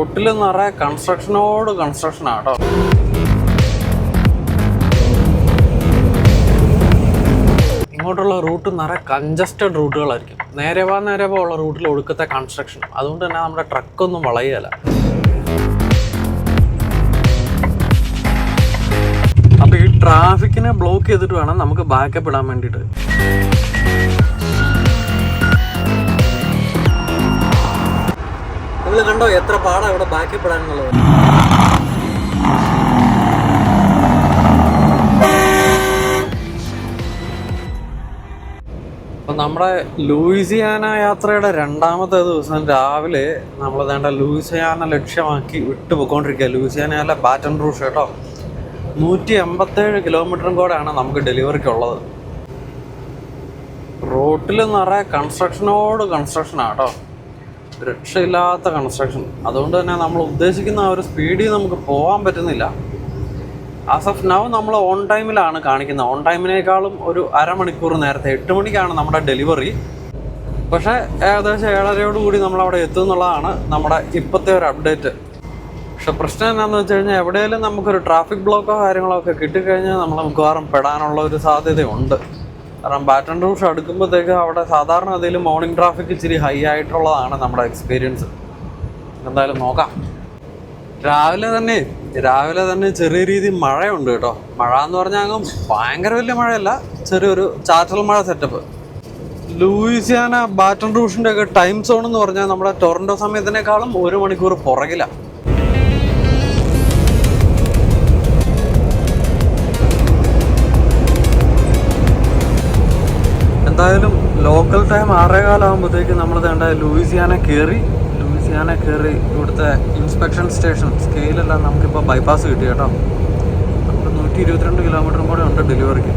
റോട്ടിൽ നിറയെ കൺസ്ട്രക്ഷനോട് കൺസ്ട്രക്ഷനാട്ടോ. ഇങ്ങോട്ടുള്ള റൂട്ട് നിറയെ കൺജസ്റ്റഡ് റൂട്ടുകളായിരിക്കും. നേരെ വാ ഉള്ള റൂട്ടിൽ ഒടുക്കത്തെ കൺസ്ട്രക്ഷൻ. അതുകൊണ്ട് തന്നെ നമ്മുടെ ട്രക്കൊന്നും വളയുകയില്ല. അപ്പോൾ ഈ ട്രാഫിക്കിനെ ബ്ലോക്ക് ചെയ്തിട്ട് വേണം നമുക്ക് ബാക്കപ്പ് ഇടാൻ വേണ്ടിയിട്ട്. നിങ്ങൾ കണ്ടോ എത്ര പാടാണ് ഇവിടെ ബാക്കപ്പ് ഇടാനുള്ളത്. അപ്പം നമ്മുടെ ലൂയിസിയാന യാത്രയുടെ രണ്ടാമത്തെ ദിവസം രാവിലെ നമ്മൾ വേണ്ട ലൂയിസിയാന ലക്ഷ്യമാക്കി വിട്ടുപോയിക്കൊണ്ടിരിക്കുക. ലൂയിസിയാനയിലെ ബാറ്റൺ റൂട്ട് കേട്ടോ. 187 കിലോമീറ്ററും കൂടെയാണ് നമുക്ക് ഡെലിവറിക്കുള്ളത്. റോട്ടിൽ നിറയെ കൺസ്ട്രക്ഷനോട് കൺസ്ട്രക്ഷനാട്ടോ. രക്ഷയില്ലാത്ത കൺസ്ട്രക്ഷൻ. അതുകൊണ്ട് തന്നെ നമ്മൾ ഉദ്ദേശിക്കുന്ന ആ ഒരു സ്പീഡിൽ നമുക്ക് പോകാൻ പറ്റുന്നില്ല. ആസ് ഓഫ് നൗ നമ്മൾ ഓൺ ടൈമിലാണ് കാണിക്കുന്നത്. ഓൺ ടൈമിനേക്കാളും ഒരു അരമണിക്കൂർ നേരത്തെ 8 മണിക്കാണ് നമ്മുടെ ഡെലിവറി. പക്ഷേ ഏകദേശം 7:30 നമ്മളവിടെ എത്തും എന്നുള്ളതാണ് നമ്മുടെ ഇപ്പോഴത്തെ ഒരു അപ്ഡേറ്റ്. പക്ഷെ പ്രശ്നം എന്താണെന്ന് വെച്ച് കഴിഞ്ഞാൽ എവിടെയെങ്കിലും നമുക്കൊരു ട്രാഫിക് ബ്ലോക്കോ കാര്യങ്ങളോ ഒക്കെ കിട്ടിക്കഴിഞ്ഞാൽ നമ്മൾ മിക്കവാറും പെടാനുള്ള ഒരു സാധ്യതയുണ്ട്. കാരണം ബാറ്റൺ റൂട്ട് അടുക്കുമ്പോഴത്തേക്ക് അവിടെ സാധാരണ അതിൽ മോർണിംഗ് ട്രാഫിക് ഇച്ചിരി ഹൈ ആയിട്ടുള്ളതാണ് നമ്മുടെ എക്സ്പീരിയൻസ്. എന്തായാലും നോക്കാം. രാവിലെ തന്നെ ചെറിയ രീതിയിൽ മഴയുണ്ട് കേട്ടോ. മഴ എന്ന് പറഞ്ഞാൽ അങ്ങ് ഭയങ്കര വലിയ മഴയല്ല, ചെറിയൊരു ചാറ്റൽ മഴ സെറ്റപ്പ്. ലൂയിസിയാന ബാറ്റൺ റൂട്ടിൻ്റെ ഒക്കെ ടൈം സോൺ എന്ന് പറഞ്ഞാൽ നമ്മുടെ ടൊറന്റോ സമയത്തിനേക്കാളും 1 മണിക്കൂർ പുറകിലാണ്. എന്തായാലും ലോക്കൽ ടൈം 6:15 ആകുമ്പോഴത്തേക്ക് നമ്മൾ വേണ്ട ലൂയിസിയാന കയറി ഇവിടുത്തെ ഇൻസ്പെക്ഷൻ സ്റ്റേഷൻ സ്കെയിലെല്ലാം നമുക്കിപ്പോൾ ബൈപ്പാസ് കിട്ടി കേട്ടോ. നമുക്ക് 122 കിലോമീറ്ററും കൂടെ ഉണ്ട് ഡെലിവറിക്ക്.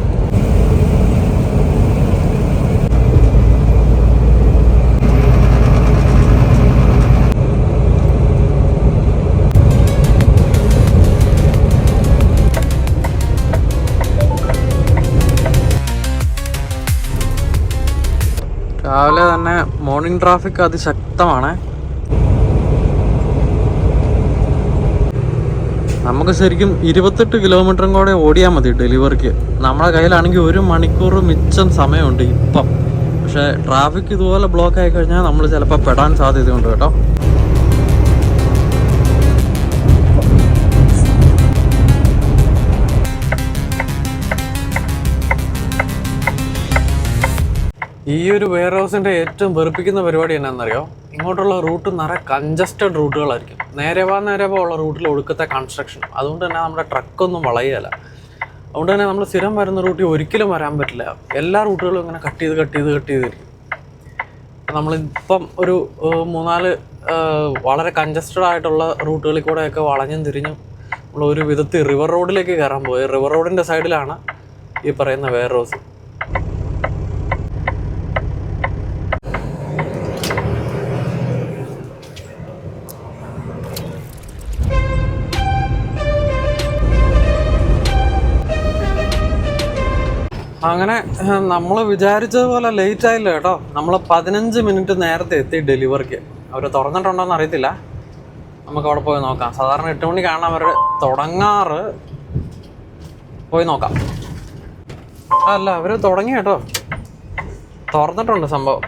രാവിലെ തന്നെ മോർണിംഗ് ട്രാഫിക് അതിശക്തമാണ്. നമുക്ക് ശരിക്കും 28 കിലോമീറ്ററും കൂടെ ഓടിയാൽ മതി ഡെലിവറിക്ക്. നമ്മുടെ കയ്യിലാണെങ്കിൽ 1 മണിക്കൂർ മിച്ചം സമയമുണ്ട് ഇപ്പം. പക്ഷേ ട്രാഫിക് ഇതുപോലെ ബ്ലോക്ക് ആയി കഴിഞ്ഞാൽ നമ്മൾ ചിലപ്പോൾ പെടാൻ സാധ്യതയുണ്ട് കേട്ടോ. ഈ ഒരു വെയർ ഹൗസിൻ്റെ ഏറ്റവും വെറുപ്പിക്കുന്ന പരിപാടി എന്നാണെന്നറിയോ? ഇങ്ങോട്ടുള്ള റൂട്ട് നിറയെ കൺജസ്റ്റഡ് റൂട്ടുകളായിരിക്കും. നേരെ വാ ഉള്ള റൂട്ടിൽ ഒടുക്കത്തെ കൺസ്ട്രക്ഷൻ. അതുകൊണ്ട് തന്നെ നമ്മുടെ ട്രക്കൊന്നും വളയുകയില്ല. അതുകൊണ്ട് തന്നെ നമ്മൾ സ്ഥിരം വരുന്ന റൂട്ടിൽ ഒരിക്കലും വരാൻ പറ്റില്ല. എല്ലാ റൂട്ടുകളും ഇങ്ങനെ കട്ട് ചെയ്തിരിക്കും. നമ്മളിപ്പം ഒരു 3-4 വളരെ കൺജസ്റ്റഡ് ആയിട്ടുള്ള റൂട്ടുകളിൽ കൂടെയൊക്കെ വളഞ്ഞും തിരിഞ്ഞും നമ്മൾ ഒരു വിധത്തിൽ റിവർ റോഡിലേക്ക് കയറാൻ പോയി. റിവർ റോഡിൻ്റെ സൈഡിലാണ് ഈ പറയുന്ന വെയർ ഹൗസ്. അങ്ങനെ നമ്മൾ വിചാരിച്ചതുപോലെ ലേറ്റ് ആയില്ല കേട്ടോ. നമ്മൾ 15 മിനിറ്റ് നേരത്തെ എത്തി ഡെലിവറിക്ക്. അവർ തുറന്നിട്ടുണ്ടോയെന്ന് അറിയത്തില്ല. നമുക്ക് അവിടെ പോയി നോക്കാം. സാധാരണ 8 മണിക്കാണ് അവർ തുടങ്ങാറ്. പോയി നോക്കാം. അല്ല, അവർ തുടങ്ങി കേട്ടോ. തുറന്നിട്ടുണ്ട് സംഭവം.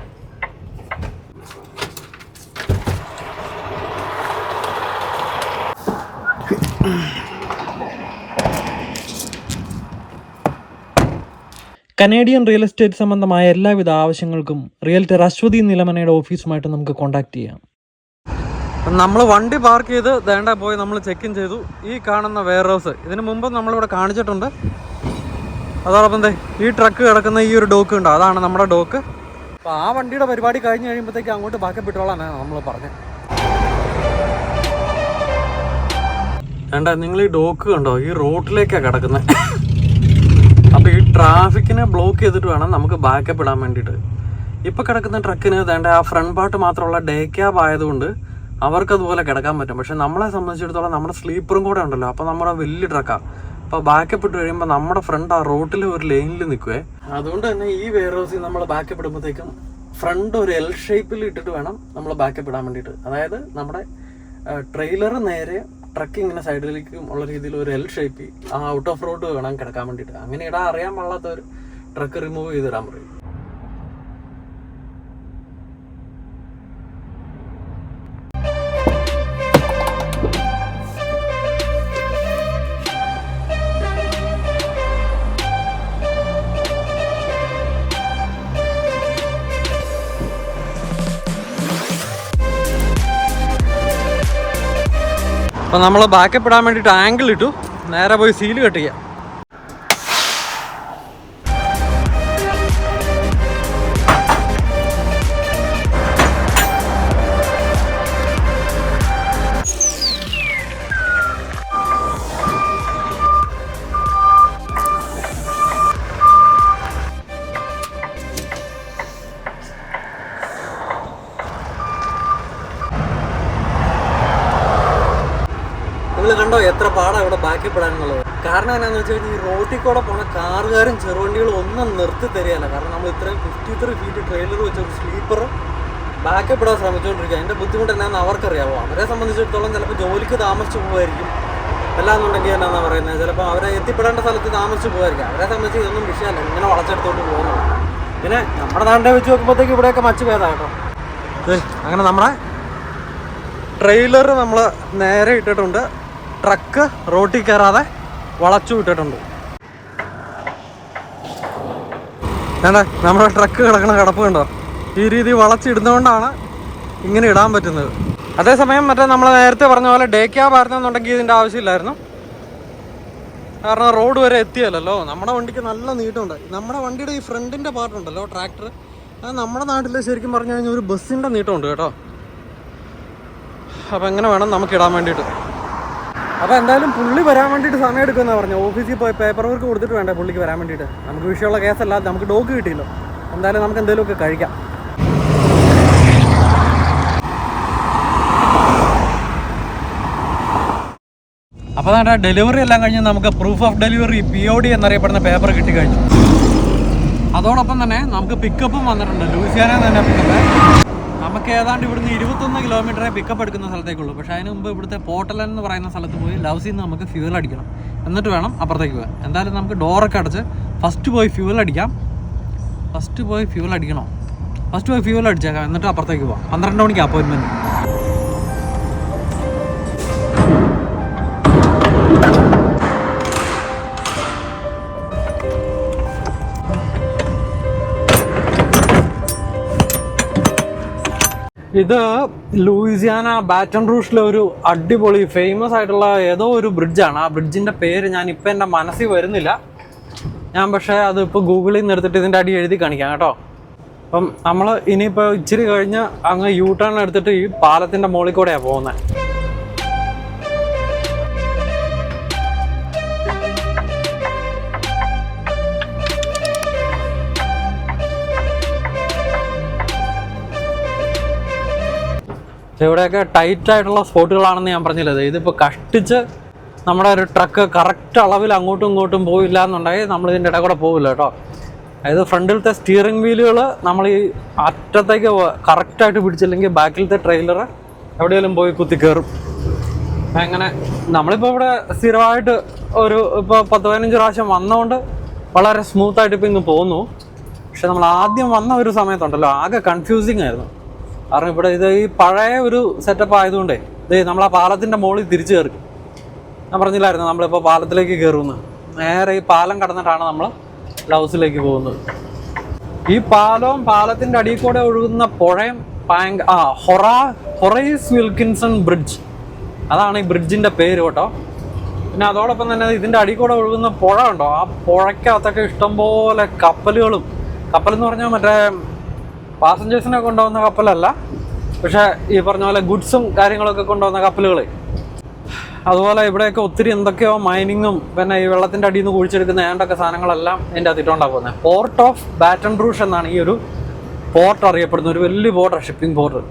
കനേഡിയൻ റിയൽ എസ്റ്റേറ്റ് സംബന്ധമായ എല്ലാവിധ ആവശ്യങ്ങൾക്കും റിയൽറ്റർ അശ്വതി നിലമനയുടെ ഓഫീസുമായിട്ട് നമുക്ക് കോൺടാക്ട് ചെയ്യാം. നമ്മൾ വണ്ടി പാർക്ക് ചെയ്ത് ദേണ്ട പോയി നമ്മൾ ചെക്ക് ഇൻ ചെയ്തു. ഈ കാണുന്ന വെയർ ഹൗസ് ഇതിന് മുമ്പ് നമ്മളിവിടെ കാണിച്ചിട്ടുണ്ട്. അതോടൊപ്പം ഈ ട്രക്ക് കിടക്കുന്ന ഈ ഒരു ഡോക്ക് ഉണ്ടോ, അതാണ് നമ്മുടെ ഡോക്ക്. അപ്പോൾ ആ വണ്ടിയുടെ പരിപാടി കഴിഞ്ഞ് കഴിയുമ്പോഴത്തേക്ക് അങ്ങോട്ട് ബാക്കപ്പ് ഇട്ടോളാനാണ് നമ്മൾ പറഞ്ഞത്. വേണ്ട, നിങ്ങൾ ഈ ഡോക്ക് കണ്ടോ, ഈ റോഡിലേക്കാണ് കിടക്കുന്നത്. അപ്പോൾ ഈ ട്രാഫിക്കിനെ ബ്ലോക്ക് ചെയ്തിട്ട് വേണം നമുക്ക് ബാക്കപ്പ് ഇടാൻ വേണ്ടിയിട്ട്. ഇപ്പോൾ കിടക്കുന്ന ട്രക്കിന് വേണ്ട ആ ഫ്രണ്ട് പാർട്ട് മാത്രമുള്ള ഡേ ക്യാബ് ആയതുകൊണ്ട് അവർക്കതുപോലെ കിടക്കാൻ പറ്റും. പക്ഷെ നമ്മളെ സംബന്ധിച്ചിടത്തോളം നമ്മുടെ സ്ലീപ്പറും കൂടെ ഉണ്ടല്ലോ. അപ്പോൾ നമ്മുടെ വലിയ ട്രക്കാണ്. അപ്പോൾ ബാക്കപ്പ് ഇട്ട് കഴിയുമ്പോൾ നമ്മുടെ ഫ്രണ്ട് ആ റോട്ടിൽ ഒരു ലൈനിൽ നിൽക്കുവേ. അതുകൊണ്ട് തന്നെ ഈ വെയർ ഹൗസിൽ നമ്മൾ ബാക്കപ്പ് ഇടുമ്പോഴത്തേക്കും ഫ്രണ്ട് ഒരു എൽ ഷേപ്പിൽ ഇട്ടിട്ട് വേണം നമ്മൾ ബാക്കപ്പ് ഇടാൻ വേണ്ടിയിട്ട്. അതായത് നമ്മുടെ ട്രെയിലർ നേരെ ട്രക്ക് ഇങ്ങനെ സൈഡിലേക്കും ഉള്ള രീതിയിൽ ഒരു L shape out off road വേണം കിടക്കാൻ വേണ്ടിയിട്ട്. അങ്ങനെ ഇടാൻ അറിയാൻ പാടില്ലാത്ത ഒരു ട്രക്ക് റിമൂവ് ചെയ്തിടാൻ പറയും. അപ്പം നമ്മൾ ബാക്കപ്പ് ഇടാൻ വേണ്ടിയിട്ട് ആംഗിൾ ഇട്ടു, നേരെ പോയി സീല് കട്ട് ചെയ്യാം. കണ്ടോ എത്ര പാടാണ് ഇവിടെ ബാക്കപ്പ് ഇടാനുള്ളത്. കാരണം എന്നാന്ന് വെച്ച് കഴിഞ്ഞാൽ ഈ റോട്ടിൽ കൂടെ പോണ കാറുകാരും ചെറുവണ്ടികളും ഒന്നും നിർത്തി തരികയല്ല. കാരണം നമ്മൾ ഇത്രയും 53 ഫീറ്റ് ട്രെയിലർ വെച്ചൊരു സ്ലീപ്പർ ബാക്കപ്പ് ഇടാൻ ശ്രമിച്ചുകൊണ്ടിരിക്കുക. അതിൻ്റെ ബുദ്ധിമുട്ട് എന്നാന്ന് അവർക്കറിയാവോ. അവരെ സംബന്ധിച്ചിടത്തോളം ചിലപ്പോൾ ജോലിക്ക് താമസിച്ച് പോകുമായിരിക്കും, അല്ലാന്നുണ്ടെങ്കിൽ എന്നാന്ന് പറയുന്നത് ചിലപ്പോൾ അവരെ എത്തിപ്പെടേണ്ട സ്ഥലത്ത് താമസിച്ച് പോകുമായിരിക്കും. അവരെ സംബന്ധിച്ച് ഇതൊന്നും വിഷയമല്ല, ഇങ്ങനെ വളച്ചെടുത്തോണ്ട് പോകുന്നത്. പിന്നെ നമ്മുടെ നാടിനെ വെച്ച് നോക്കുമ്പോഴത്തേക്ക് ഇവിടെയൊക്കെ മച്ച് ഭേദമാണ് കേട്ടോ. അങ്ങനെ നമ്മുടെ ട്രെയിലർ നമ്മൾ നേരെ ഇട്ടിട്ടുണ്ട്, ട്രക്ക് റോട്ടിൽ കയറാതെ വളച്ചു വിട്ടിട്ടുണ്ട്. വേണ്ടേ നമ്മുടെ ട്രക്ക് കിടക്കണ കിടപ്പ് കണ്ടോ, ഈ രീതി വളച്ചിടുന്നതുകൊണ്ടാണ് ഇങ്ങനെ ഇടാൻ പറ്റുന്നത്. അതേസമയം മറ്റേ നമ്മൾ നേരത്തെ പറഞ്ഞ പോലെ ഡേ ക്യാബ് ആയിരുന്നെന്നുണ്ടെങ്കിൽ ഇതിൻ്റെ ആവശ്യമില്ലായിരുന്നു. കാരണം റോഡ് വരെ എത്തിയല്ലോ. നമ്മുടെ വണ്ടിക്ക് നല്ല നീട്ടമുണ്ട്. നമ്മുടെ വണ്ടിയുടെ ഈ ഫ്രണ്ടിൻ്റെ പാർട്ടുണ്ടല്ലോ ട്രാക്ടർ, അത് നമ്മുടെ നാട്ടിൽ ശരിക്കും പറഞ്ഞു കഴിഞ്ഞാൽ ഒരു ബസ്സിൻ്റെ നീട്ടമുണ്ട് കേട്ടോ. അപ്പോൾ എങ്ങനെ വേണം നമുക്ക് ഇടാൻ വേണ്ടിയിട്ട്. അപ്പോൾ എന്തായാലും പുള്ളി വരാൻ വേണ്ടിയിട്ട് സമയം എടുക്കുമെന്നാണ് പറഞ്ഞു. ഓഫീസിൽ പോയി പേപ്പർ വർക്ക് കൊടുത്തിട്ട് വേണ്ടേ പുള്ളിക്ക് വരാൻ വേണ്ടിയിട്ട്. നമുക്ക് വിഷയമുള്ള കേസല്ല, നമുക്ക് ഡോഗ് കിട്ടിയല്ലോ. എന്തായാലും നമുക്ക് എന്തെങ്കിലുമൊക്കെ കഴിക്കാം. അപ്പോൾ നമ്മുടെ ഡെലിവറി എല്ലാം കഴിഞ്ഞ് നമുക്ക് പ്രൂഫ് ഓഫ് ഡെലിവറി POD എന്നറിയപ്പെടുന്ന പേപ്പർ കിട്ടിക്കഴിഞ്ഞു. അതോടൊപ്പം തന്നെ നമുക്ക് പിക്കപ്പും വന്നിട്ടുണ്ട്. ലൂസിയാനയിൽ തന്നെ പിക്കപ്പ്. നമുക്ക് ഏതാണ്ട് ഇവിടുന്ന് 21 കിലോമീറ്ററേ പിക്കപ്പ് എടുക്കുന്ന സ്ഥലത്തേക്കുള്ളൂ. പക്ഷേ അതിന് മുമ്പ് ഇവിടുത്തെ പോർട്ടലൻ എന്ന് പറയുന്ന സ്ഥലത്ത് പോയി ലൗസിൽ നിന്ന് നമുക്ക് ഫ്യൂവൽ അടിക്കണം, എന്നിട്ട് വേണം അപ്പുറത്തേക്ക് പോകാൻ. എന്തായാലും നമുക്ക് ഡോറൊക്കെ അടച്ച് ഫസ്റ്റ് പോയി ഫ്യൂവൽ അടിക്കാം. ഫസ്റ്റ് പോയി ഫ്യൂവൽ അടിച്ചേക്കാം, എന്നിട്ട് അപ്പുറത്തേക്ക് പോകാം. 12 മണിക്ക് അപ്പോയിൻമെൻറ്റ്. ഇത് ലൂയിസിയാന ബാറ്റൺ റൂഷിലെ ഒരു അടിപൊളി ഫേമസ് ആയിട്ടുള്ള ഏതോ ഒരു ബ്രിഡ്ജാണ്. ആ ബ്രിഡ്ജിൻ്റെ പേര് ഞാനിപ്പോൾ എൻ്റെ മനസ്സിൽ വരുന്നില്ല. ഞാൻ പക്ഷേ അതിപ്പോൾ ഗൂഗിളിൽ നിന്ന് എടുത്തിട്ട് ഇതിൻ്റെ അടി എഴുതി കാണിക്കാം കേട്ടോ. അപ്പം നമ്മൾ ഇനിയിപ്പോൾ ഇച്ചിരി കഴിഞ്ഞ് അങ്ങ് U-ടേൺ എടുത്തിട്ട് ഈ പാലത്തിൻ്റെ മുകളിൽ കൂടെയാണ് പോകുന്നത്. ഇവിടെയൊക്കെ ടൈറ്റ് ആയിട്ടുള്ള സ്പോട്ടുകളാണെന്ന് ഞാൻ പറഞ്ഞില്ലത്. ഇതിപ്പോൾ കഷ്ടിച്ച് നമ്മുടെ ഒരു ട്രക്ക് കറക്റ്റ് അളവിൽ അങ്ങോട്ടും ഇങ്ങോട്ടും പോയില്ല എന്നുണ്ടെങ്കിൽ നമ്മൾ ഇതിൻ്റെ ഇടയിൽ കൂടെ പോകില്ല കേട്ടോ. അതായത് ഫ്രണ്ടിലത്തെ സ്റ്റിയറിംഗ് വീലുകൾ നമ്മൾ ഈ അറ്റത്തേക്ക് കറക്റ്റായിട്ട് പിടിച്ചില്ലെങ്കിൽ ബാക്കിലത്തെ ട്രെയിലർ എവിടെയെങ്കിലും പോയി കുത്തിക്കയറും. അങ്ങനെ നമ്മളിപ്പോൾ ഇവിടെ സ്ഥിരമായിട്ട് ഇപ്പോൾ 10-15 പ്രാവശ്യം വന്നതുകൊണ്ട് വളരെ സ്മൂത്തായിട്ട് ഇപ്പോൾ ഇങ്ങ് പോകുന്നു. പക്ഷെ നമ്മൾ ആദ്യം വന്ന ഒരു സമയത്തുണ്ടല്ലോ ആകെ കൺഫ്യൂസിങ് ആയിരുന്നു. കാരണം ഇവിടെ ഈ പഴയ ഒരു സെറ്റപ്പ് ആയതുകൊണ്ടേ നമ്മൾ ആ പാലത്തിൻ്റെ മുകളിൽ തിരിച്ചു കയറി. ഞാൻ പറഞ്ഞില്ലായിരുന്നു നമ്മളിപ്പോൾ പാലത്തിലേക്ക് കയറുമെന്ന്. നേരെ ഈ പാലം കടന്നിട്ടാണ് നമ്മൾ ലൗസിലേക്ക് പോകുന്നത്. ഈ പാലവും പാലത്തിൻ്റെ അടിയിൽ കൂടെ ഒഴുകുന്ന പുഴയും ഹൊറൈസ് വിൽക്കിൻസൺ ബ്രിഡ്ജ്, അതാണ് ഈ ബ്രിഡ്ജിൻ്റെ പേര് കേട്ടോ. പിന്നെ അതോടൊപ്പം തന്നെ ഇതിൻ്റെ അടിയിൽ കൂടെ ഒഴുകുന്ന പുഴ ഉണ്ടോ, ആ പുഴയ്ക്കകത്തൊക്കെ ഇഷ്ടംപോലെ കപ്പലെന്ന് പറഞ്ഞാൽ മറ്റേ പാസഞ്ചേഴ്സിനെ കൊണ്ടുപോകുന്ന കപ്പലല്ല, പക്ഷേ ഈ പറഞ്ഞ പോലെ ഗുഡ്സും കാര്യങ്ങളൊക്കെ കൊണ്ടുപോകുന്ന കപ്പലുകൾ. അതുപോലെ ഇവിടെയൊക്കെ ഒത്തിരി എന്തൊക്കെയോ മൈനിങ്ങും പിന്നെ ഈ വെള്ളത്തിൻ്റെ അടിയിൽ നിന്ന് കുഴിച്ചെടുക്കുന്ന ഏണ്ടൊക്കെ സാധനങ്ങളെല്ലാം ഇതിൻ്റെ അകത്തിട്ടുണ്ടാകും പോകുന്നത്. പോർട്ട് ഓഫ് ബാറ്റൺ റൂഷ് എന്നാണ് ഈ ഒരു പോർട്ട് അറിയപ്പെടുന്നത്. ഒരു വലിയ പോർട്ടാണ്, ഷിപ്പിംഗ് പോർട്ട്.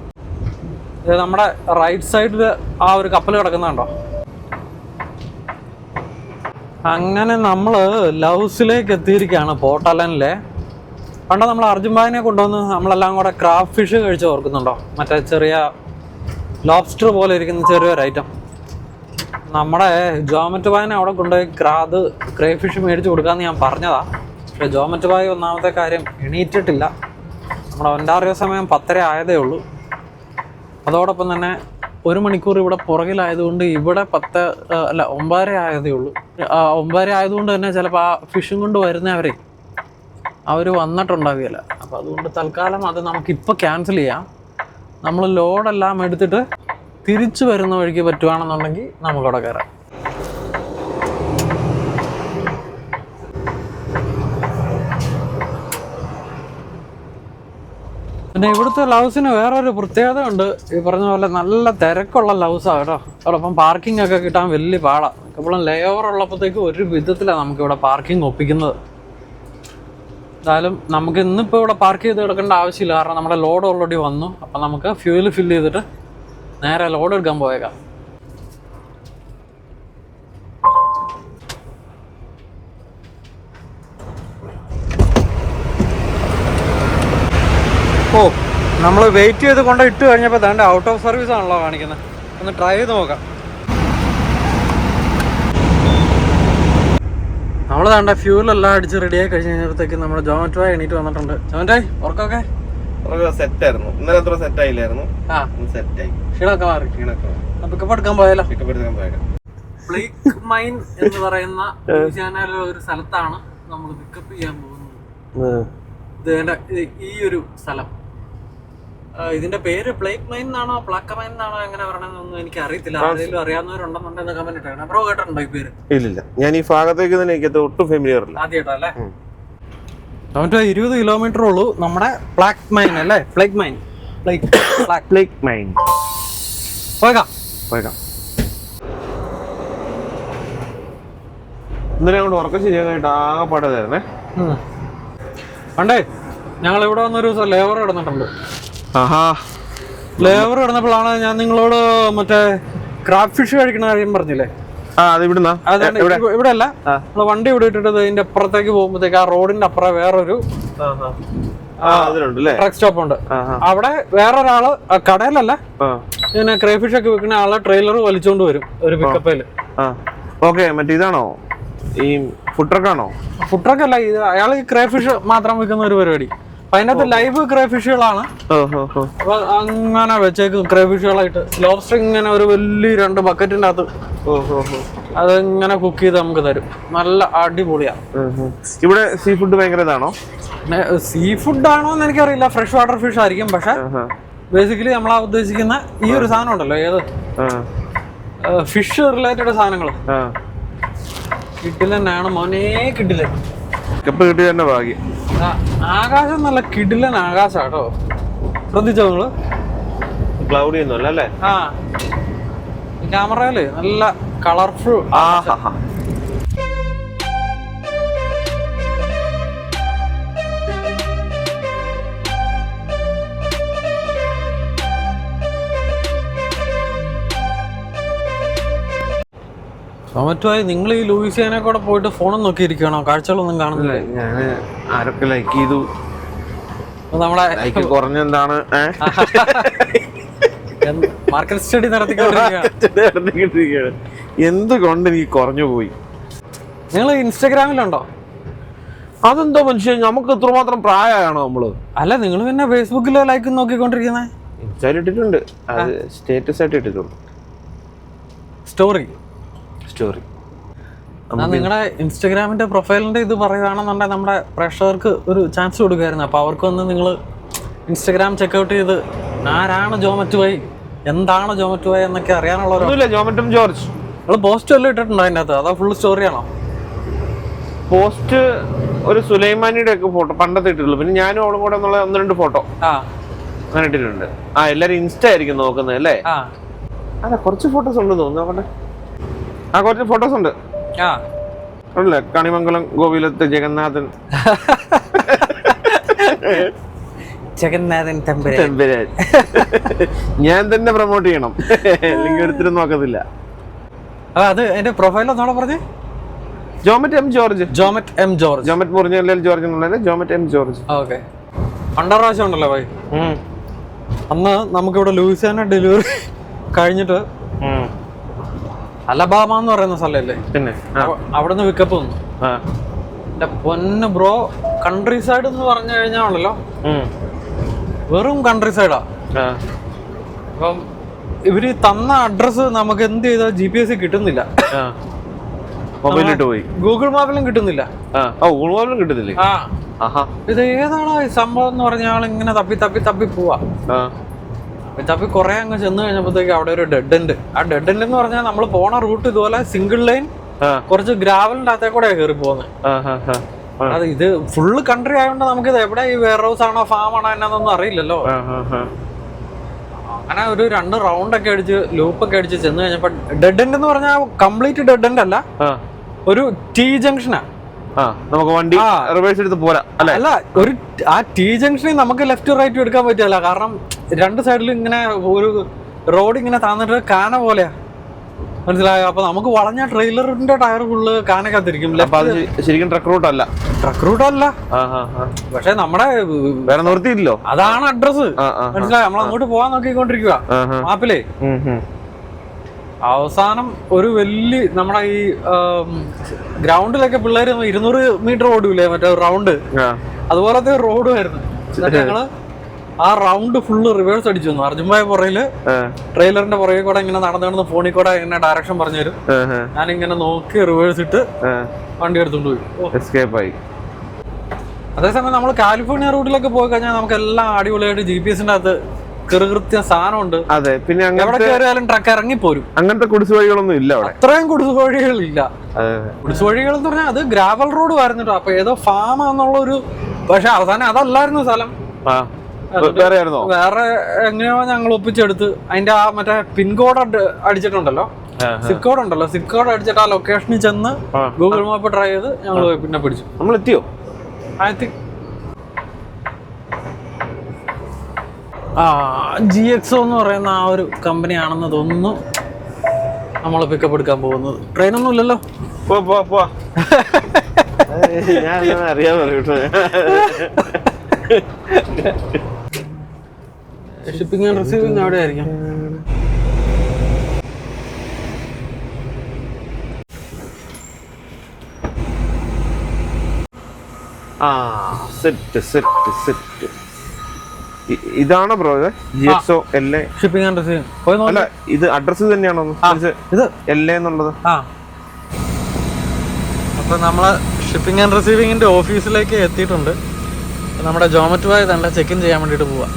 ഇത് നമ്മുടെ റൈറ്റ് സൈഡിൽ ആ ഒരു കപ്പൽ കിടക്കുന്നുണ്ടോ. അങ്ങനെ നമ്മൾ ലൗസിലേക്ക് എത്തിയിരിക്കുകയാണ്. പോർട്ടലനിലെ പണ്ട് നമ്മൾ അർജുൻ ഭായിനെ കൊണ്ടുവന്ന് നമ്മളെല്ലാം കൂടെ ക്രാഫ്റ്റ് ഫിഷ് കഴിച്ച് ഓർക്കുന്നുണ്ടോ? മറ്റേ ചെറിയ ലോബ്സ്റ്റർ പോലെ ഇരിക്കുന്ന ചെറിയൊരു ഐറ്റം. നമ്മുടെ ജോമറ്റ് ബായിനെ അവിടെ കൊണ്ടുപോയി ക്രേ ഫിഷ് മേടിച്ച് കൊടുക്കാമെന്ന് ഞാൻ പറഞ്ഞതാ. പക്ഷേ ജോമറ്റ് ബായ് ഒന്നാമത്തെ കാര്യം എണീറ്റിട്ടില്ല. നമ്മുടെ ഒൻറ്റാറിയോ സമയം 10:30 ആയതേ ഉള്ളൂ. അതോടൊപ്പം തന്നെ 1 മണിക്കൂർ ഇവിടെ പുറകിലായതുകൊണ്ട് ഇവിടെ 9:30 ആയതേ ഉള്ളൂ. 9:30 ആയതുകൊണ്ട് തന്നെ ചിലപ്പോൾ ആ ഫിഷും കൊണ്ട് വരുന്നവരെ അവർ വന്നിട്ടുണ്ടാവുകയില്ല. അപ്പോൾ അതുകൊണ്ട് തൽക്കാലം അത് നമുക്കിപ്പോൾ ക്യാൻസൽ ചെയ്യാം. നമ്മൾ ലോഡെല്ലാം എടുത്തിട്ട് തിരിച്ചു വരുന്ന വഴിക്ക് പറ്റുവാണെന്നുണ്ടെങ്കിൽ നമുക്കവിടെ കയറാം. പിന്നെ ഇവിടുത്തെ ലൗസിന് വേറൊരു പ്രത്യേകത ഉണ്ട്. ഈ പറഞ്ഞ പോലെ നല്ല തിരക്കുള്ള ലൗസാണ് കേട്ടോ. അതോടൊപ്പം പാർക്കിംഗ് ഒക്കെ കിട്ടാൻ വലിയ പാടാണ്. എപ്പോഴും ലേ ഓവർ ഉള്ളപ്പോഴത്തേക്ക് ഒരു വിധത്തിലാണ് നമുക്കിവിടെ പാർക്കിംഗ് ഒപ്പിക്കുന്നത്. എന്തായാലും നമുക്ക് ഇന്നിപ്പോൾ ഇവിടെ പാർക്ക് ചെയ്ത് കിടക്കേണ്ട ആവശ്യമില്ല. കാരണം നമ്മുടെ ലോഡ് ഓൾറെഡി വന്നു. അപ്പം നമുക്ക് ഫ്യൂല് ഫില്ല് ചെയ്തിട്ട് നേരെ ലോഡ് എടുക്കാൻ പോയേക്കാം. ഓ, നമ്മൾ വെയിറ്റ് ചെയ്ത് കൊണ്ട് ഇട്ട് കഴിഞ്ഞപ്പോൾ വേണ്ട ഔട്ട് ഓഫ് സർവീസ് ആണല്ലോ കാണിക്കുന്നത്. ഒന്ന് ട്രൈ ചെയ്ത് നോക്കാം. നമ്മൾ വേണ്ട ഫ്യൂലെല്ലാം അടിച്ച് റെഡിയായി കഴിഞ്ഞ് കഴിഞ്ഞപ്പോഴത്തേക്ക് നമ്മുടെ ജോമറ്റ് ബായ് എണീറ്റ് വന്നിട്ടുണ്ട്. ജോമറ്റ് ബായ് ഉറക്കൊക്കെ സെറ്റായിരുന്നു. ഇന്നലെ അത്ര സെറ്റ് ആയില്ലായിരുന്നു. സെറ്റായി. ക്ഷീണമൊക്കെ മാറി. പിക്കപ്പ് എടുക്കാൻ പോയാലോ? ബ്ലേക്ക് മൈൻ എന്ന് പറയുന്ന ഒരു സ്ഥലത്താണ് നമ്മൾ പിക്കപ്പ് ചെയ്യാൻ പോകുന്നത്. ഈ ഒരു സ്ഥലം, ഇതിന്റെ പേര് ബ്ലേക്ക് മൈൻ എന്നാണോ ബ്ലാക്ക് മൈൻ എന്നാണോ എങ്ങനെ പറയണമെന്നൊന്നും എനിക്ക് അറിയത്തില്ല. ആരെങ്കിലും അറിയാവുന്നവരുണ്ടെന്നുണ്ടെന്ന് കമന്റ് ഇട്ടേ. ബ്രോ കേട്ടിട്ടുണ്ടോ ഈ പേര്? ഇല്ല, ഞാൻ ഈ ഭാഗത്തേക്ക് തന്നെ എനിക്ക് ഒട്ടും ഫെമിലിയർ അല്ല. ആദ്യമായിട്ടല്ലേ? 20 കിലോമീറ്റർ ഉള്ളൂ നമ്മുടെ ബ്ലാക്ക് മൈൻ അല്ലേ? Blake mine. Blake mine. പോയേക്കാം. ഇന്നലെ അങ്ങോട്ട് ഉറക്കം ശരിയാകാനായിട്ട് ആകെ പാടതായിരുന്നേ. പണ്ടേ ഞങ്ങൾ ഇവിടെ വന്നൊരു ദിവസം ലേബർ കിടന്നിട്ടുണ്ട്. ലേബർ കിടന്നപ്പോഴാണ് ഞാൻ നിങ്ങളോട് മറ്റേ ക്രാബ് ഫിഷ് കഴിക്കണ കാര്യം പറഞ്ഞില്ലേ? ഇവിടെ അല്ല, നമ്മള് വണ്ടി ഇവിടെ ഇട്ടിട്ട് ഇതിന്റെ അപ്പുറത്തേക്ക് പോകുമ്പോഴത്തേക്ക് ആ റോഡിന്റെ അപ്പുറം വേറൊരു ട്രക്ക് സ്റ്റോപ്പ് ഉണ്ട്. അവിടെ വേറൊരാള് കടയിലല്ല, ഇങ്ങനെ ക്രേ ഫിഷ് ഒക്കെ വിൽക്കുന്ന ആളെ ട്രെയിലർ വലിച്ചോണ്ട് വരും ഒരു പിക്കപ്പില്. ഇതാണോ ഈ ഫുഡ് ട്രക്കാണോ? ഫുഡ് ട്രക്ക് അല്ല, ഇത് അയാൾ ഈ ക്രേ ഫിഷ് മാത്രം വിൽക്കുന്ന ഒരു പരിപാടി. അപ്പൊ അതിനകത്ത് ലൈവ് ക്രേ ഫിഷുകളാണ്. അപ്പൊ അങ്ങനെ വെച്ചേക്കും ക്രേ ഫിഷുകളായിട്ട്. ലോബ്സ്റ്റർ ഇങ്ങനെ ഒരു വലിയ 2 ബക്കറ്റിന്റെ അകത്ത് അതിങ്ങനെ കുക്ക് ചെയ്ത് നമുക്ക് തരും. നല്ല അടിപൊളിയാണ്. ഇവിടെ സീ ഫുഡ് ഭയങ്കര ഇതാണോ? സീ ഫുഡ് ആണോ എന്ന് എനിക്കറിയില്ല. ഫ്രഷ് വാട്ടർ ഫിഷ് ആയിരിക്കും. പക്ഷെ ബേസിക്കലി നമ്മളാ ഉദ്ദേശിക്കുന്ന ഈ ഒരു സാധനം ഉണ്ടല്ലോ, ഏത് ഫിഷ് റിലേറ്റഡ് സാധനങ്ങൾ കിടിലനാണ് മോനെ. കിടിലൻ കിട്ടി തന്നെ ഭാഗ്യം. ആകാശം നല്ല കിടിലൻ ആകാശം കേട്ടോ. ശ്രദ്ധിച്ചോ നിങ്ങള്? ക്ലൗഡി ഒന്നുമല്ല അല്ലേ? ക്യാമറയില് നല്ല കളർഫുൾ. ടൊമാറ്റോയി നിങ്ങൾ ഈ ലൂയിസിയാനെ കൂടെ പോയിട്ട് ഫോണും നോക്കിയിരിക്കണോ? കാഴ്ചകളൊന്നും കാണുന്നില്ല. ഞാൻ ആരൊക്കെ ലൈക്ക് ചെയ്തു? നമ്മളെ കുറഞ്ഞെന്താണ് മാർക്കറ്റ് സ്റ്റഡി നടത്തിക്കൊണ്ടിരിക്കുകയാണ്. എന്തുകൊണ്ട് എനിക്ക് കുറഞ്ഞു പോയി? നിങ്ങൾ ഇൻസ്റ്റാഗ്രാമിലുണ്ടോ? അതെന്തോ മനുഷ്യൻ, നമുക്ക് ഇത്രമാത്രം പ്രായമാണോ നമ്മള്? അല്ല, നിങ്ങൾ പിന്നെ ഫേസ്ബുക്കിലോ ലൈക്ക് നോക്കിക്കൊണ്ടിരിക്കുന്നത്? ഇൻസ്റ്റയിൽ ഇട്ടിട്ടുണ്ട്, അത് സ്റ്റേറ്റസ് ആയിട്ട് ഇട്ടിട്ടുണ്ട്. സ്റ്റോറി നിങ്ങളുടെ ഇൻസ്റ്റഗ്രാമിന്റെ പ്രൊഫൈലിന്റെ ഇത് പറയുകയാണെന്നുണ്ടെങ്കിൽ നമ്മുടെ പ്രേക്ഷകർക്ക് ഒരു ചാൻസ് കൊടുക്കുമായിരുന്നു. അപ്പോൾ അവർക്കൊന്ന് നിങ്ങൾ ഇൻസ്റ്റഗ്രാം ചെക്കൗട്ട് ചെയ്ത് ആരാണ് ജോമറ്റ് ബായ്, എന്താണ് ജോമറ്റ് ബായ് എന്നൊക്കെ അറിയാനുള്ളവരോ. ജോമറ്റും ജോർജ് നിങ്ങൾ പോസ്റ്റ് വല്ലതും ഇട്ടിട്ടുണ്ടോ അതിൻ്റെ അകത്ത്? അതോ ഫുൾ സ്റ്റോറിയാണോ? പോസ്റ്റ് ഒരു സുലൈമാനിയുടെ ഒക്കെ ഫോട്ടോ പണ്ടത്തെ ഇട്ടിട്ടുള്ളൂ. പിന്നെ ഞാനും അവളും കൂടെ എന്നുള്ള 1-2 ഫോട്ടോ അങ്ങനെ ഇട്ടിട്ടുണ്ട്. എല്ലാരും ഇൻസ്റ്റ ആയിരിക്കും നോക്കുന്നത് അല്ലേ? അല്ല, കുറച്ച് ഫോട്ടോസ് ഉണ്ട് തോന്നുന്നു. നോക്കട്ടെ. കുറച്ച് ഫോട്ടോസ് ഉണ്ട്. അല്ലേ? കണിമംഗലം ഗോകുലത്തെ ജഗന്നാഥൻ തമ്പുരാൻ. ഞാൻ തന്നെ പ്രൊമോട്ട് ചെയ്യണം, അല്ലെങ്കിൽ ഒരിക്കലും നോക്കത്തില്ല. അത് എന്റെ പ്രൊഫൈൽ ഒന്നോടെ പറഞ്ഞേ. Jomet M George. ജോമറ്റ് മുറിഞ്ഞ ജോർജ് എന്നുള്ളത് ജോമറ്റ് എം ജോർജ്. ഓക്കെ. പണ്ടാറാവശ്യം ഉണ്ടല്ലോ ഭായി. അന്ന് നമുക്കിവിടെ ലൂയിസിയാന ഡെലിവറി കഴിഞ്ഞിട്ട് അലബാമ എന്ന് പറയുന്ന സ്ഥലമല്ലേ, പിന്നെ അവിടുന്ന് പിക്കപ്പ് വന്നു. എന്റെ പൊന്ന് ബ്രോ, കൺട്രി സൈഡ് എന്ന് പറഞ്ഞു കഴിഞ്ഞാണല്ലോ വെറും കൺട്രി സൈഡാ. അപ്പം ഇവര് തന്ന അഡ്രസ് നമുക്ക് എന്ത് ചെയ്താൽ GPS കിട്ടുന്നില്ല, മൊബൈലിട്ട് പോയി. ഗൂഗിൾ മാപ്പിലും കിട്ടുന്നില്ല. ഗൂഗിൾ മാപ്പിലും കിട്ടുന്നില്ല. ഇത് ഏതാണോ ഈ സംഭവം എന്ന് പറഞ്ഞാൽ ഇങ്ങനെ തപ്പി തപ്പി തപ്പി പോവാ. തപ്പി കുറെ അങ്ങ് ചെന്ന് കഴിഞ്ഞപ്പോഴത്തേക്ക് അവിടെ ഒരു ഡെഡ് എൻഡ്. ആ ഡെഡ് എൻഡ് എന്ന് പറഞ്ഞാൽ നമ്മൾ പോണ റൂട്ട് ഇതുപോലെ സിംഗിൾ ലൈൻ കുറച്ച് ഗ്രാവലിന്റെ അകത്തെ കൂടെ കയറി പോകുന്നത്. അത് ഇത് ഫുള്ള് കൺട്രി ആയതുകൊണ്ട് നമുക്ക് ഇത് എവിടെ ഈ വെയർ ഹൗസ് ആണോ ഫാം ആണോ എന്നൊന്നും അറിയില്ലല്ലോ. അങ്ങനെ ഒരു 2 റൗണ്ട് ഒക്കെ അടിച്ച് ലൂപ്പൊക്കെ അടിച്ച് ചെന്ന് കഴിഞ്ഞപ്പോ ഡെഡ് എൻഡ് എന്ന് പറഞ്ഞാൽ കംപ്ലീറ്റ് ഡെഡ് എൻഡ് അല്ല, ഒരു T ജംഗ്ഷനാ. നമുക്ക് വണ്ടി റിവേഴ്സ് എടുത്ത് പോരാ അല്ല, ഒരു ആ T ജംഗ്ഷനിൽ നമുക്ക് ലെഫ്റ്റ് റൈറ്റ് എടുക്കാൻ പറ്റില്ല. കാരണം 2 സൈഡിലും ഇങ്ങനെ ഒരു റോഡ് ഇങ്ങനെ താന്നിട്ട് കാന പോലെയാ, മനസ്സിലായോ? അപ്പൊ നമുക്ക് വളഞ്ഞ ട്രെയിലറിന്റെ ടയർ ഫുള്ള് കാനക്കത്തിരിക്കും. ശരിക്കും ട്രക്ക് റൂട്ട് അല്ല, ട്രക്ക് റൂട്ട് അല്ല, പക്ഷെ നമ്മുടെ വേറെ നിർത്തിയില്ലോ. അതാണ് അഡ്രസ്, മനസ്സിലായോ? നമ്മൾ അങ്ങോട്ട് പോവാൻ നോക്കിക്കൊണ്ടിരിക്കുക മാപ്പിലേ. അവസാനം ഒരു വലിയ നമ്മുടെ ഈ ഗ്രൗണ്ടിലൊക്കെ പിള്ളേര് 200 മീറ്റർ ഓടൂലേ മറ്റേ റൗണ്ട്, അതുപോലത്തെ റോഡുമായിരുന്നു. ഞങ്ങള് ആ റൗണ്ട് ഫുള്ള് റിവേഴ്സ് അടിച്ചു വന്നു. അർജുൻഭായ് പുറയില് ട്രെയിലറിന്റെ പുറകെ കൂടെ ഇങ്ങനെ നടന്നു ഫോണിൽ കൂടെ ഇങ്ങനെ ഡയറക്ഷൻ പറഞ്ഞു തരും. ഞാനിങ്ങനെ നോക്കി റിവേഴ്സ് ഇട്ട് വണ്ടി എടുത്തോണ്ട് പോയി. അതേസമയം നമ്മൾ കാലിഫോർണിയ റൂട്ടിലൊക്കെ പോയി കഴിഞ്ഞാൽ നമുക്ക് എല്ലാം അടിപൊളിയായിട്ട് GPS-ന്റെ അകത്ത് കൃത്യ സാധനമുണ്ട്. അതെ, പിന്നെ എവിടെ കയറിയാലും ട്രക്ക് ഇറങ്ങിപ്പോരും. അങ്ങനത്തെ കുടിസ് വഴികളൊന്നും ഇല്ല അവിടെ, അത്രയും കുടിസ് വഴികളില്ല. കുടിസ് വഴികൾ എന്ന് പറഞ്ഞാൽ അത് ഗ്രാവൽ റോഡ് വരുന്നുണ്ടോ, അപ്പൊ ഏതോ ഫാം എന്നുള്ള ഒരു, പക്ഷെ അവസാനം അതല്ലായിരുന്നു സ്ഥലം, വേറെ എങ്ങനെയോ ഞങ്ങൾ ഒപ്പിച്ചെടുത്ത് അതിന്റെ ആ മറ്റേ പിൻകോഡ് അടിച്ചിട്ടുണ്ടല്ലോ, സിപ്പ് കോഡ് ഉണ്ടല്ലോ, സിപ്പ് കോഡ് അടിച്ചിട്ട് ആ ലൊക്കേഷനിൽ ചെന്ന് ഗൂഗിൾ മാപ്പ് ട്രൈ ചെയ്ത് ഞങ്ങൾ പിന്നെ പിടിച്ചു. നമ്മൾ എത്തിയോ? GXO എന്ന് പറയുന്ന ആ ഒരു കമ്പനിയാണെന്ന് തോന്നുന്നു നമ്മൾ പിക്കപ്പ് എടുക്കാൻ പോകുന്നത്. ട്രെയിനൊന്നും ഇല്ലല്ലോ. ഞാൻ അറിയാൻ ഷിപ്പിംഗ് ആൻഡ് റിസീവിംഗ് അവിടെ ആയിരിക്കും. ഇതാണ് bro GXO LA shipping and receiving. അല്ല, ഇത് അഡ്രസ് തന്നെയാണോ ഇത് LA എന്നുള്ളത്? അപ്പൊ നമ്മള് ഷിപ്പിംഗ് ആൻഡ് റിസീവിങ്ങിന്റെ ഓഫീസിലേക്ക് എത്തിയിട്ടുണ്ട്. നമ്മുടെ ജോമറ്റ് ബോയ് തന്നെ ചെക്ക് ഇൻ ചെയ്യാൻ വേണ്ടിട്ട് പോവാ.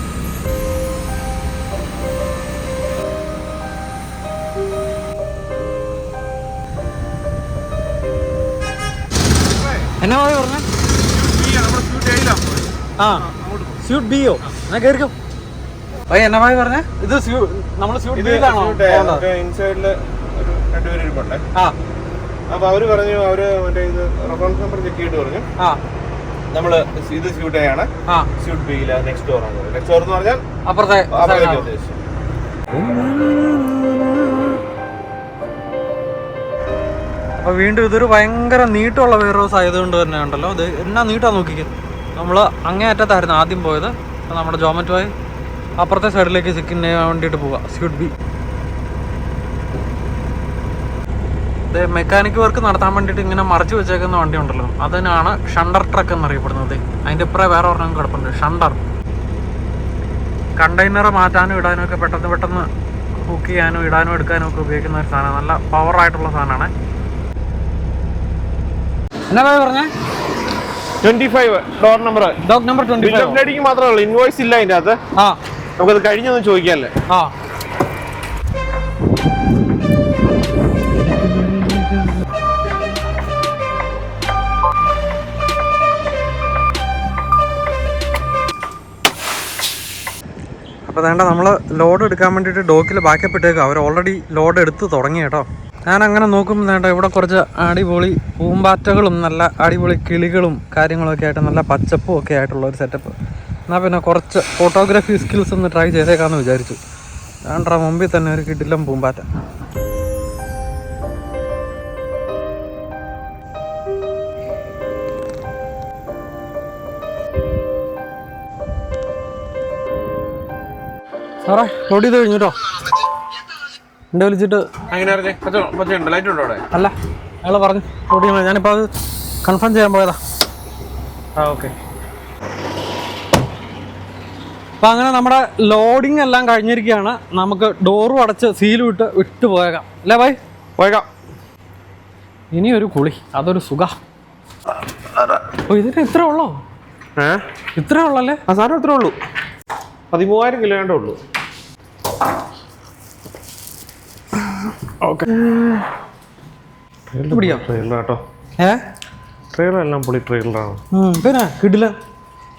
എന്നാ പറഞ്ഞ സ്യൂട്ട് ബിയോ എന്നാ കയറിക്കോ. എന്നാ പറഞ്ഞ ഇത് നമ്മള് സ്യൂട്ട് ബിയിലാണോ? ഇൻസൈഡില് രണ്ടുപേരും ഇരിപ്പുണ്ടേ. അപ്പൊ അവര് പറഞ്ഞു, അവര് മറ്റേ ഇത് റെഫറൻസ് നമ്പർ ചെക്ക് ചെയ്തിട്ട് പറഞ്ഞു നമ്മള് ഇത് സ്യൂട്ട് എ ആണ്, സ്യൂട്ട് ബിയില നെക്സ്റ്റ് ഡോർ ആണ്. നെക്സ്റ്റ് ഡോർ എന്ന് പറഞ്ഞാൽ അപ്പുറത്തെ. അപ്പൊ വീണ്ടും ഇതൊരു ഭയങ്കര നീട്ടമുള്ള വെയർ ഹൗസ് ആയതുകൊണ്ട് തന്നെ ഉണ്ടല്ലോ, അത് എന്നാ നീട്ടാ നോക്കിക്കേ. നമ്മള് അങ്ങേയറ്റത്തായിരുന്നു ആദ്യം പോയത്. നമ്മുടെ ജോമറ്റ് ബോയ് അപ്പുറത്തെ സൈഡിലേക്ക് ചെക്ക് ഇൻ ചെയ്യാൻ വേണ്ടിയിട്ട് പോവാ, സ്യൂട്ട് ബി. മെക്കാനിക് വർക്ക് നടത്താൻ വേണ്ടിയിട്ട് ഇങ്ങനെ മറച്ചു വെച്ചേക്കുന്ന വണ്ടി ഉണ്ടല്ലോ, അതിനാണ് ഷണ്ടർ ട്രക്ക് എന്നറിയപ്പെടുന്നത്. അതിൻ്റെ ഇപ്പുറം വേറെ ഒരെണ്ണം കിടപ്പുണ്ട്, ഷണ്ടർ. കണ്ടെയ്നർ മാറ്റാനും ഇടാനും ഒക്കെ പെട്ടെന്ന് ഹുക്ക് ചെയ്യാനും ഇടാനും എടുക്കാനും ഒക്കെ ഉപയോഗിക്കുന്ന ഒരു സാധനം. നല്ല പവറായിട്ടുള്ള സാധനമാണ്. എന്നാ പറഞ്ഞേ? 25 ഡോർ നമ്പർ 25 മാത്രമേ ഉള്ളൂ, ഇൻവോയ്സ് ഇല്ല അതിൻ്റെ അകത്ത്. നമുക്കത് കഴിഞ്ഞൊന്നും ചോദിക്കാല്ലേ. അപ്പോൾ വേണ്ട, നമ്മൾ ലോഡ് എടുക്കാൻ വേണ്ടിയിട്ട് ഡോക്കിൽ ബാക്കപ്പ് ഇട്ടേക്കും. അവർ ഓൾറെഡി ലോഡ് എടുത്ത് തുടങ്ങി കേട്ടോ. ഞാൻ അങ്ങനെ നോക്കുമ്പോൾ വേണ്ട, ഇവിടെ കുറച്ച് അടിപൊളി പൂമ്പാറ്റകളും നല്ല അടിപൊളി കിളികളും കാര്യങ്ങളൊക്കെ ആയിട്ട് നല്ല പച്ചപ്പും ഒക്കെ ആയിട്ടുള്ള ഒരു സെറ്റപ്പ്. എന്നാൽ പിന്നെ കുറച്ച് ഫോട്ടോഗ്രാഫി സ്കിൽസ് ഒന്ന് ട്രൈ ചെയ്തേക്കാമെന്ന് വിചാരിച്ചു. വേണ്ട, മുമ്പിൽ തന്നെ ഒരു കിടിലം പൂമ്പാറ്റ. സാറേ ലോഡ് ചെയ്ത് കഴിഞ്ഞു കേട്ടോ. എൻ്റെ വിളിച്ചിട്ട് അങ്ങനെ അറിഞ്ഞേ പച്ചയുണ്ട്, ലൈറ്റ് ഉണ്ടോ അവിടെ? അല്ല അയാൾ പറഞ്ഞു ഓടിയാൽ ഞാനിപ്പോൾ അത് കൺഫേം ചെയ്യാൻ പോയതാ. ഓക്കെ. അപ്പം അങ്ങനെ നമ്മുടെ ലോഡിങ് എല്ലാം കഴിഞ്ഞിരിക്കുകയാണ്. നമുക്ക് ഡോറും അടച്ച് സീലും വിട്ട് പോയേക്കാം അല്ലേ ബൈ? പോയേക്കാം. ഇനിയൊരു കുളി, അതൊരു സുഖ. ഓ ഇതിന് ഇത്രേ ഉള്ളോ? ഇത്രേ ഉള്ളല്ലേ? ആ സാധനം ഇത്രേ ഉള്ളൂ. 13,000 കിലോ കണ്ടേ ഉള്ളൂ. ഓക്കെ പിടിക്കാം കേട്ടോ. ട്രെയിലറെല്ലാം പൊളി ട്രെയിലറാണ്. പിന്നെ കിടില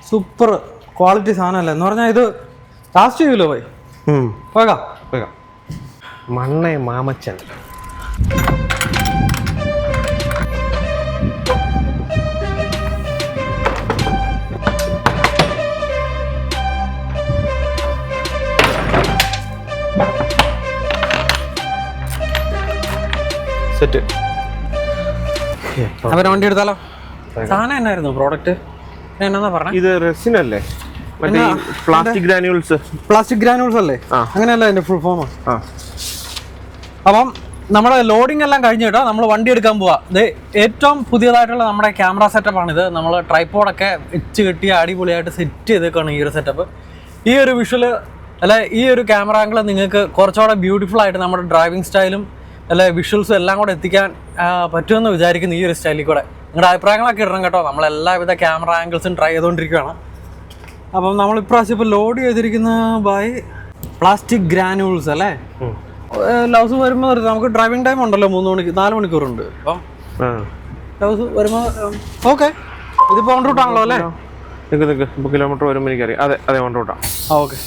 സൂപ്പർ ക്വാളിറ്റി സാധനമല്ലേ എന്ന് പറഞ്ഞാൽ ഇത് ലാസ്റ്റ് ചെയ്യൂലോ പോയി. പോകാം. മണ്ണേ മാമച്ചൻ. സെറ്റ്. അവരെ വണ്ടി എടുത്താലോ? സാധനം എന്നായിരുന്നു പ്രോഡക്റ്റ്? എന്നാ പറഞ്ഞ? ഇത് റെസിൻ അല്ലേ? മറ്റേ പ്ലാസ്റ്റിക് ഗ്രാനുവൽസ്. പ്ലാസ്റ്റിക് ഗ്രാനുവൽസ് അല്ലേ? അങ്ങനെയല്ല അതിന്റെ ഫുൾ ഫോം. ആ അപ്പം നമ്മുടെ ലോഡിംഗ് എല്ലാം കഴിഞ്ഞ് കേട്ടോ, നമ്മൾ വണ്ടി എടുക്കാൻ പോവാ. ഇത് ഏറ്റവും പുതിയതായിട്ടുള്ള നമ്മുടെ ക്യാമറ സെറ്റപ്പാണിത്. നമ്മൾ ട്രൈപോഡൊക്കെ വെച്ച് കെട്ടി അടിപൊളിയായിട്ട് സെറ്റ് ചെയ്തേക്കാണ് ഈ ഒരു സെറ്റപ്പ്. ഈ ഒരു വിഷ്വൽ അല്ലെ, ഈ ഒരു ക്യാമറ ആംഗിൾ നിങ്ങൾക്ക് കുറച്ചുകൂടെ ബ്യൂട്ടിഫുൾ ആയിട്ട് നമ്മുടെ ഡ്രൈവിംഗ് സ്റ്റൈലും അല്ലെ വിഷ്വൽസും എല്ലാം കൂടെ എത്തിക്കാൻ പറ്റുമെന്ന് വിചാരിക്കുന്നു ഈ ഒരു സ്റ്റൈലിൽ കൂടെ. നിങ്ങളുടെ അഭിപ്രായങ്ങളൊക്കെ ഇടണം കേട്ടോ. നമ്മളെല്ലാവിധ ക്യാമറ ആംഗിൾസും ട്രൈ ചെയ്തുകൊണ്ടിരിക്കുകയാണ്. അപ്പം നമ്മൾ ഇപ്രാവശ്യം ഇപ്പോൾ ലോഡ് ചെയ്തിരിക്കുന്ന ബൈ പ്ലാസ്റ്റിക് ഗ്രാനുവൽസ് അല്ലേ? ലൗസ് വരുമ്പോൾ നമുക്ക് ഡ്രൈവിംഗ് ടൈം ഉണ്ടല്ലോ 4 മണിക്കൂറുണ്ട്. അപ്പം ലൗസ് വരുമ്പോൾ ഓക്കെ. ഇതിപ്പോൾ ഓൺ റൂട്ടാണല്ലോ അല്ലേ? നിൽക്ക് കിലോമീറ്റർ വരുമ്പോൾ എനിക്കറിയാം. അതെ ഓൺ റൂട്ടാണ്. ഓക്കെ.